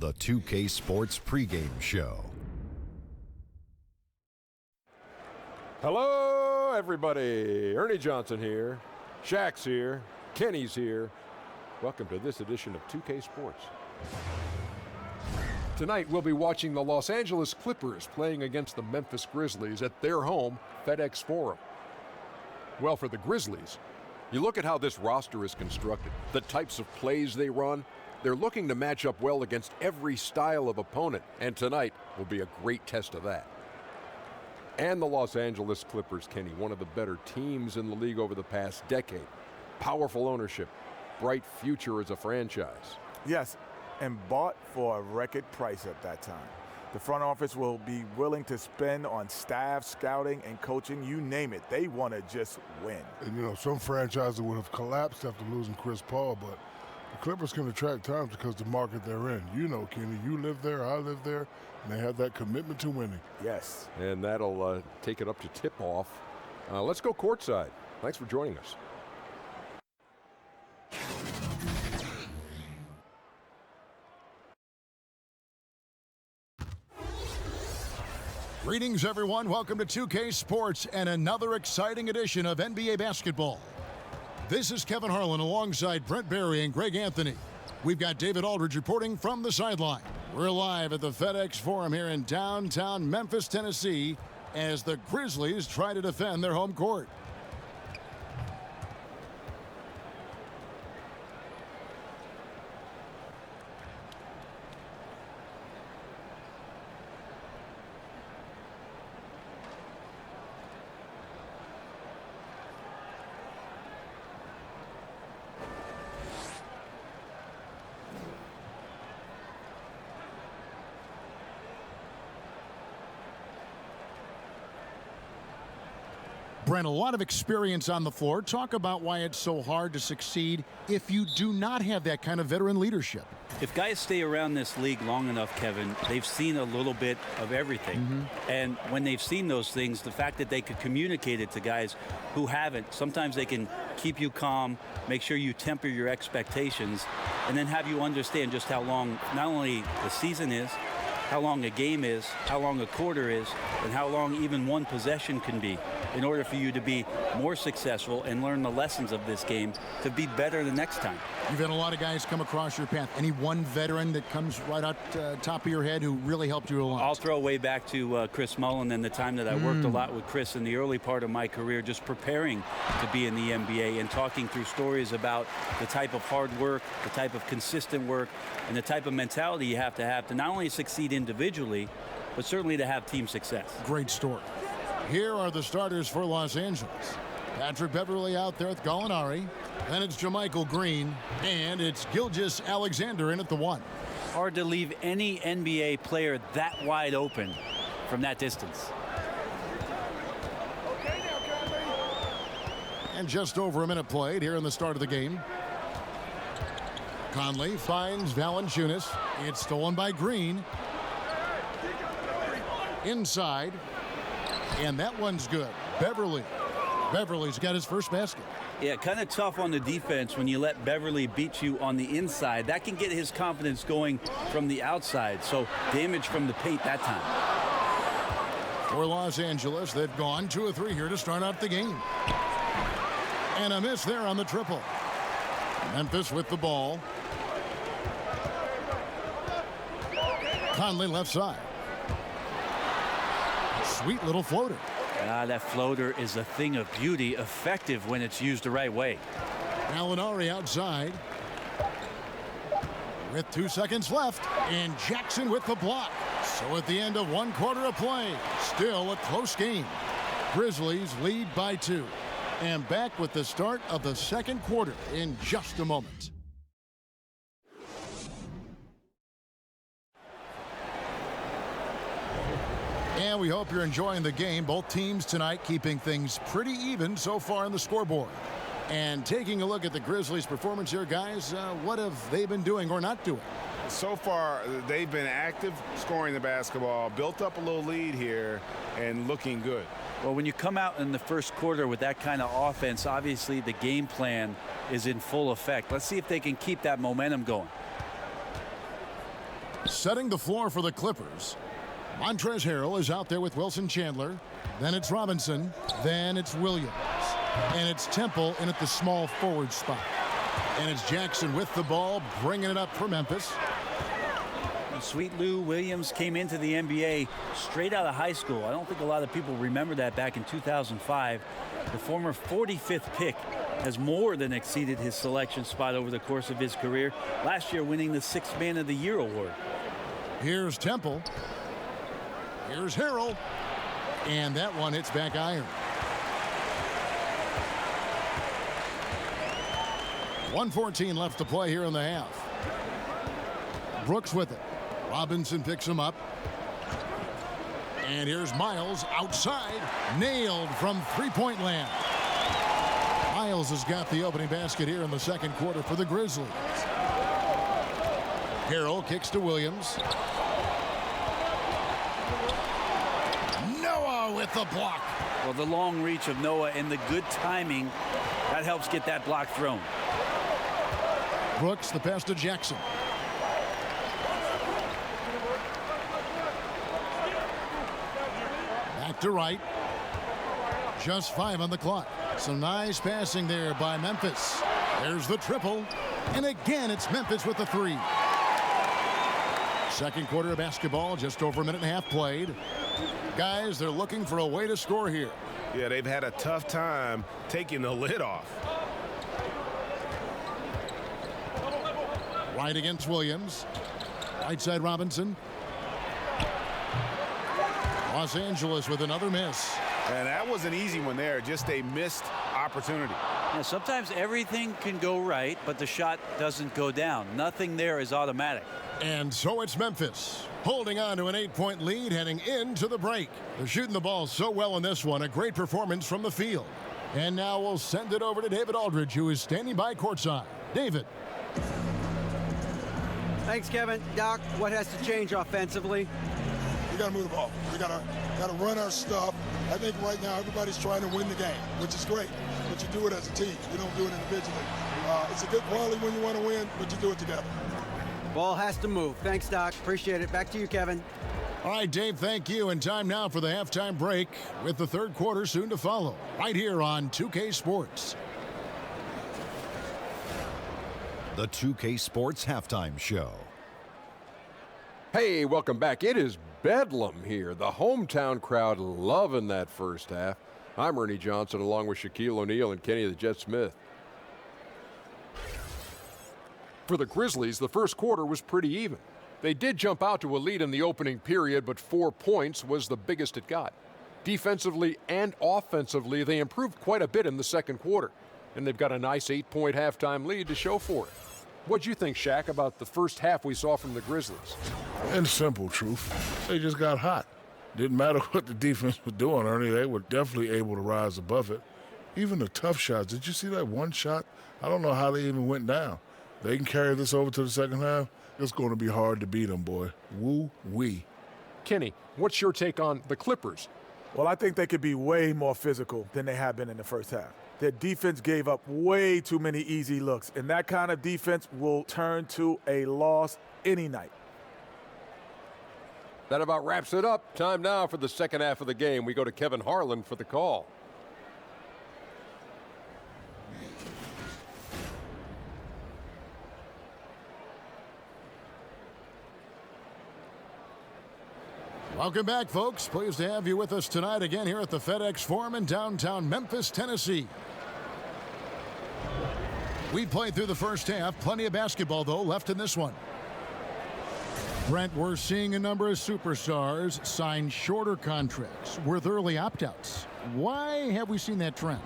The 2K Sports Pregame Show. Hello, everybody. Ernie Johnson here. Shaq's here. Kenny's here. Welcome to this edition of 2K Sports. Tonight, we'll be watching the Los Angeles Clippers playing against the Memphis Grizzlies at their home, FedEx Forum. Well, for the Grizzlies, you look at how this roster is constructed, the types of plays they run. They're looking to match up well against every style of opponent, and tonight will be a great test of that. And the Los Angeles Clippers, Kenny, one of the better teams in the league over the past decade. Powerful ownership, bright future as a franchise. Yes, and bought for a record price at that time. The front office will be willing to spend on staff, scouting, and coaching, you name it. They want to just win. And, you know, some franchises would have collapsed after losing Chris Paul, but the Clippers can attract talent because the market they're in. You know, Kenny, you live there, I live there, and they have that commitment to winning. Yes. And that'll take it up to tip-off. Let's go courtside. Thanks for joining us. Greetings, everyone. Welcome to 2K Sports and another exciting edition of NBA basketball. This is Kevin Harlan alongside Brent Barry and Greg Anthony. We've got David Aldridge reporting from the sideline. We're live at the FedEx Forum here in downtown Memphis, Tennessee, as the Grizzlies try to defend their home court. Brent, a lot of experience on the floor. Talk about why it's so hard to succeed if you do not have that kind of veteran leadership. If guys stay around this league long enough, Kevin, they've seen a little bit of everything. And when they've seen those things, the fact that they could communicate it to guys who haven't, sometimes they can keep you calm, make sure you temper your expectations, and then have you understand just how long not only the season is, how long a game is, how long a quarter is, and how long even one possession can be in order for you to be more successful and learn the lessons of this game to be better the next time. You've had a lot of guys come across your path. Any one veteran that comes right out top of your head who really helped you a lot? I'll throw way back to Chris Mullin and the time that I worked a lot with Chris in the early part of my career, just preparing to be in the NBA and talking through stories about the type of hard work, the type of consistent work, and the type of mentality you have to not only succeed individually, but certainly to have team success. Great story. Here are the starters for Los Angeles. Patrick Beverley out there with Gallinari. Then it's JaMychal Green. And it's Gilgeous-Alexander in at the 1. Hard to leave any NBA player that wide open from that distance. And just over a minute played here in the start of the game. Conley finds Valanciunas. It's stolen by Green. Inside. And that one's good. Beverly's got his first basket. Yeah, kind of tough on the defense when you let Beverley beat you on the inside. That can get his confidence going from the outside. So damage from the paint that time. For Los Angeles, they've gone 2 of 3 here to start out the game. And a miss there on the triple. Memphis with the ball. Conley left side. Sweet little floater. That floater is a thing of beauty, effective when it's used the right way. Gallinari outside. With 2 seconds left, and Jackson with the block. So at the end of 1 quarter of play, still a close game. Grizzlies lead by 2. And back with the start of the second quarter in just a moment. And we hope you're enjoying the game. Both teams tonight keeping things pretty even so far on the scoreboard. And taking a look at the Grizzlies' performance here, guys, what have they been doing or not doing? So far, they've been active, scoring the basketball, built up a little lead here, and looking good. Well, when you come out in the first quarter with that kind of offense, obviously the game plan is in full effect. Let's see if they can keep that momentum going. Setting the floor for the Clippers, Montrezl Harrell is out there with Wilson Chandler. Then it's Robinson. Then it's Williams. And it's Temple in at the small forward spot. And it's Jackson with the ball, bringing it up for Memphis. Sweet Lou Williams came into the NBA straight out of high school. I don't think a lot of people remember that back in 2005. The former 45th pick has more than exceeded his selection spot over the course of his career. Last year winning the 6th Man of the Year award. Here's Temple. Here's Harrell. And that one hits back iron. 1:14 left to play here in the half. Brooks with it. Robinson picks him up. And here's Miles outside. Nailed from three-point land. Miles has got the opening basket here in the second quarter for the Grizzlies. Harrell kicks to Williams. Noah with the block. Well, the long reach of Noah and the good timing, that helps get that block thrown. Brooks, the pass to Jackson. Back to right. Just 5 on the clock. Some nice passing there by Memphis. There's the triple. And again, it's Memphis with the 3. Second quarter of basketball, just over a minute and a half played. Guys, they're looking for a way to score here. Yeah, they've had a tough time taking the lid off. Right against Williams. Right side Robinson. Los Angeles with another miss. And that was an easy one there, just a missed opportunity. Yeah, sometimes everything can go right, but the shot doesn't go down. Nothing there is automatic. And so it's Memphis holding on to an 8-point lead heading into the break. They're shooting the ball so well in this one. A great performance from the field. And now we'll send it over to David Aldridge, who is standing by courtside. David. Thanks, Kevin. Doc, what has to change offensively? We got to move the ball. We got to run our stuff. I think right now everybody's trying to win the game, which is great. But you do it as a team. You don't do it individually. It's a good quality when you want to win, but you do it together. Ball has to move. Thanks, Doc. Appreciate it. Back to you, Kevin. All right, Dave, thank you. And time now for the halftime break with the third quarter soon to follow right here on 2K Sports. The 2K Sports Halftime Show. Hey, welcome back. It is bedlam here. The hometown crowd loving that first half. I'm Ernie Johnson along with Shaquille O'Neal and Kenny the Jet Smith. For the Grizzlies, the first quarter was pretty even. They did jump out to a lead in the opening period, but 4 points was the biggest it got. Defensively and offensively, they improved quite a bit in the second quarter, and they've got a nice 8-point halftime lead to show for it. What'd you think, Shaq, about the first half we saw from the Grizzlies? In simple truth, they just got hot. Didn't matter what the defense was doing, Ernie. They were definitely able to rise above it. Even the tough shots. Did you see that one shot? I don't know how they even went down. They can carry this over to the second half. It's going to be hard to beat them, boy. Woo-wee. Kenny, what's your take on the Clippers? Well, I think they could be way more physical than they have been in the first half. Their defense gave up way too many easy looks, and that kind of defense will turn to a loss any night. That about wraps it up. Time now for the second half of the game. We go to Kevin Harlan for the call. Welcome back, folks. Pleased to have you with us tonight again here at the FedEx Forum in downtown Memphis, Tennessee. We played through the first half. Plenty of basketball, though, left in this one. Brent, we're seeing a number of superstars sign shorter contracts with early opt-outs. Why have we seen that trend?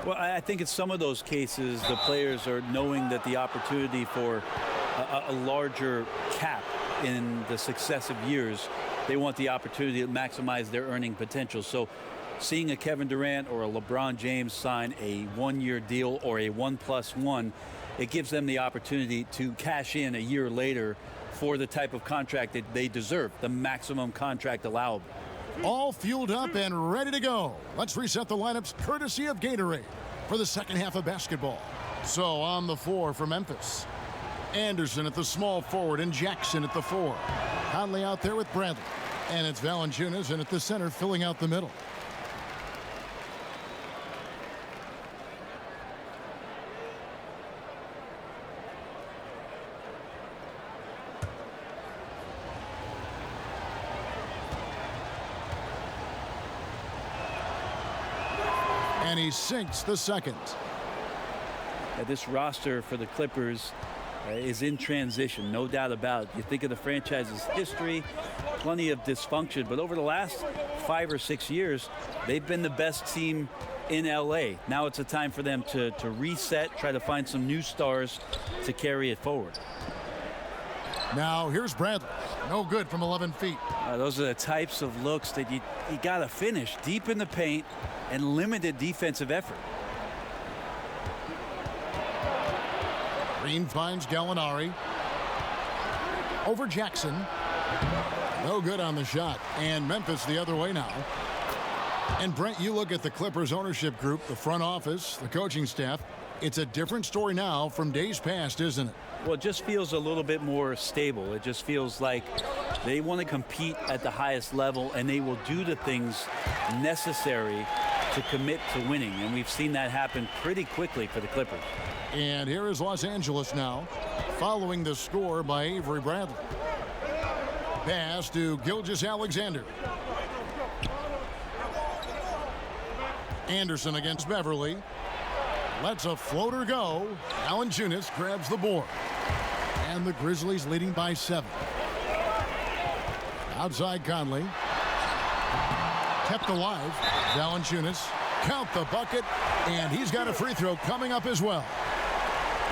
Well, I think in some of those cases, the players are knowing that the opportunity for a larger cap in the successive years, they want the opportunity to maximize their earning potential. So seeing a Kevin Durant or a LeBron James sign a one-year deal or a 1+1, it gives them the opportunity to cash in a year later for the type of contract that they deserve, the maximum contract allowable. All fueled up and ready to go. Let's reset the lineups courtesy of Gatorade for the second half of basketball. So on the floor for Memphis, Anderson at the small forward and Jackson at the 4. Conley out there with Bradley. And it's Valanciunas in at the center filling out the middle. And he sinks the second. This roster for the Clippers is in transition, no doubt about it. You think of the franchise's history, plenty of dysfunction, but over the last 5 or 6 years, they've been the best team in LA. Now it's a time for them to reset, try to find some new stars to carry it forward. Now here's Bradley. No good from 11 feet. Those are the types of looks that you got to finish deep in the paint and limited defensive effort. Green finds Gallinari. Over Jackson. No good on the shot. And Memphis the other way now. And Brent, you look at the Clippers ownership group, the front office, the coaching staff. It's a different story now from days past, isn't it? Well, it just feels a little bit more stable. It just feels like they want to compete at the highest level, and they will do the things necessary to commit to winning. And we've seen that happen pretty quickly for the Clippers. And here is Los Angeles now, following the score by Avery Bradley. Pass to Gilgeous-Alexander. Anderson against Beverly. Lets a floater go. Valanciunas grabs the board. And the Grizzlies leading by 7. Outside Conley. Kept alive. Valanciunas. Count the bucket. And he's got a free throw coming up as well.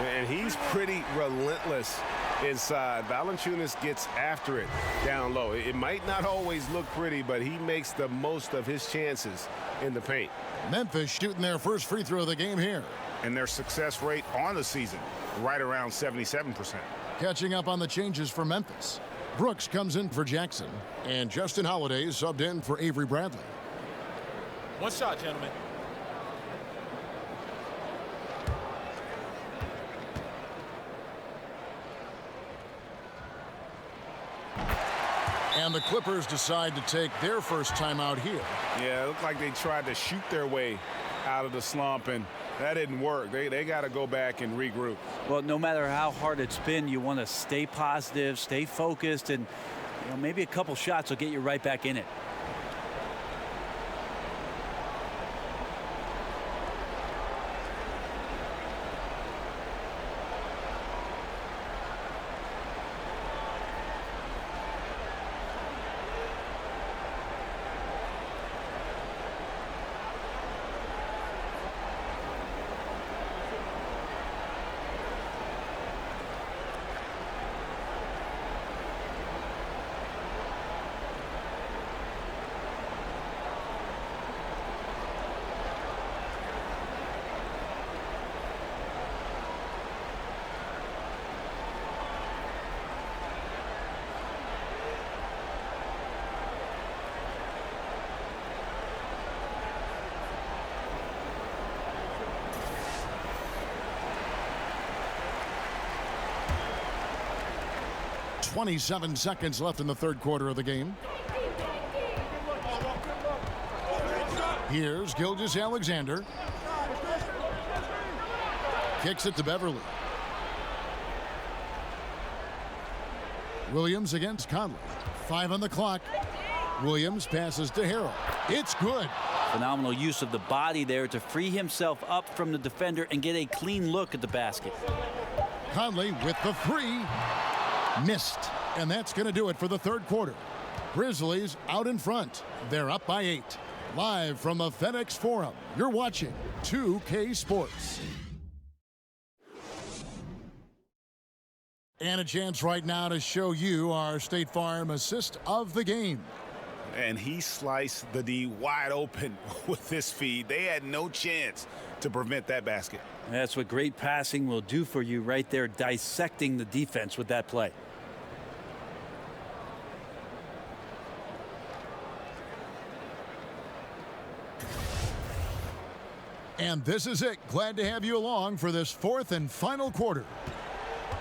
And he's pretty relentless inside. Valanciunas gets after it down low. It might not always look pretty, but he makes the most of his chances in the paint. Memphis shooting their first free throw of the game here. And their success rate on the season, right around 77%. Catching up on the changes for Memphis. Brooks comes in for Jackson. And Justin Holiday is subbed in for Avery Bradley. One shot, gentlemen. And the Clippers decide to take their first timeout here. Yeah, it looked like they tried to shoot their way out of the slump, and that didn't work. They got to go back and regroup. Well, no matter how hard it's been, you want to stay positive, stay focused, and maybe a couple shots will get you right back in it. .27 seconds left in the third quarter of the game. Here's Gilgeous-Alexander. Kicks it to Beverly. Williams against Conley. 5 on the clock. Williams passes to Harrell. It's good. Phenomenal use of the body there to free himself up from the defender and get a clean look at the basket. Conley with the 3. Missed. And that's going to do it for the third quarter. Grizzlies out in front. They're up by 8. Live from the FedEx Forum, you're watching 2K Sports. And a chance right now to show you our State Farm assist of the game. And he sliced the D wide open with this feed. They had no chance to prevent that basket. That's what great passing will do for you right there, dissecting the defense with that play. And this is it. Glad to have you along for this fourth and final quarter.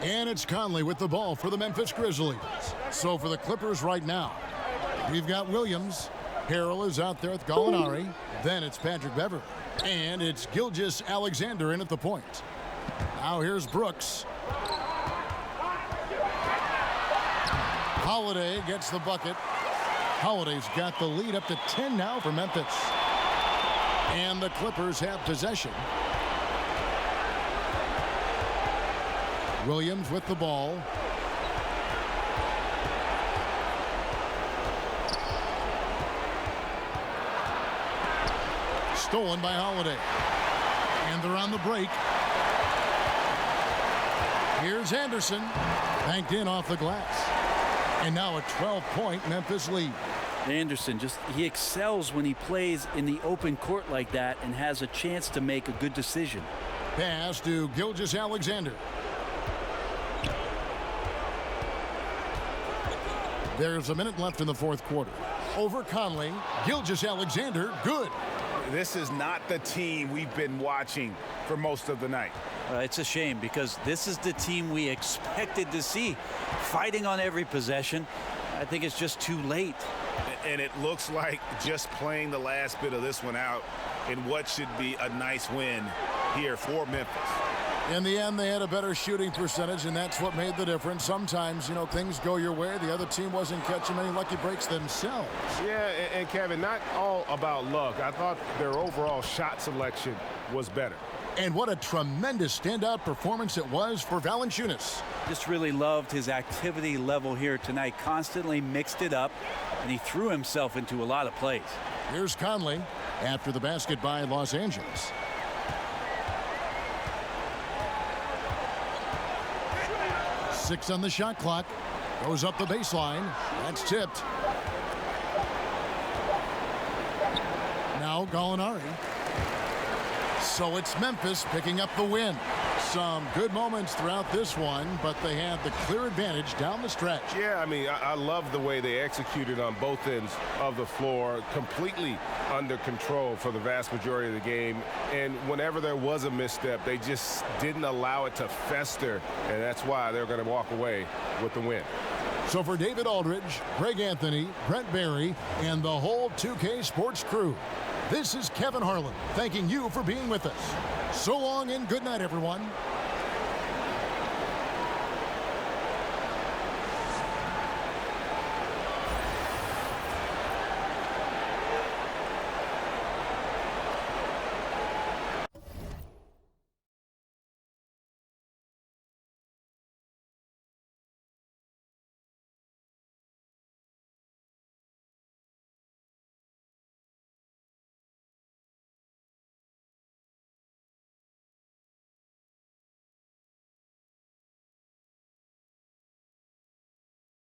And it's Conley with the ball for the Memphis Grizzlies. So for the Clippers right now, we've got Williams. Harrell is out there with Gallinari. Then it's Patrick Beverley. And it's Gilgeous-Alexander in at the point. Now here's Brooks. Holiday gets the bucket. Holiday's got the lead up to 10 now for Memphis. And the Clippers have possession. Williams with the ball. Stolen by Holiday. And they're on the break. Here's Anderson. Banked in off the glass. And now a 12-point Memphis lead. Anderson, he excels when he plays in the open court like that and has a chance to make a good decision. Pass to Gilgeous-Alexander. There's a minute left in the fourth quarter. Over Conley, Gilgeous-Alexander, good. This is not the team we've been watching for most of the night. It's a shame because this is the team we expected to see fighting on every possession. I think it's just too late. And it looks like just playing the last bit of this one out in what should be a nice win here for Memphis. In the end, they had a better shooting percentage, and that's what made the difference. Sometimes, things go your way. The other team wasn't catching many lucky breaks themselves. Yeah, and Kevin, not all about luck. I thought their overall shot selection was better. And what a tremendous standout performance it was for Valanciunas. Just really loved his activity level here tonight. Constantly mixed it up, and he threw himself into a lot of plays. Here's Conley after the basket by Los Angeles. Six on the shot clock. Goes up the baseline. That's tipped. Now Gallinari. So it's Memphis picking up the win. Some good moments throughout this one, but they had the clear advantage down the stretch. Yeah, I mean, I love the way they executed on both ends of the floor, completely under control for the vast majority of the game. And whenever there was a misstep, they just didn't allow it to fester, and that's why they're going to walk away with the win. So for David Aldridge, Greg Anthony, Brent Barry, and the whole 2K Sports crew, this is Kevin Harlan thanking you for being with us. So long and good night, everyone.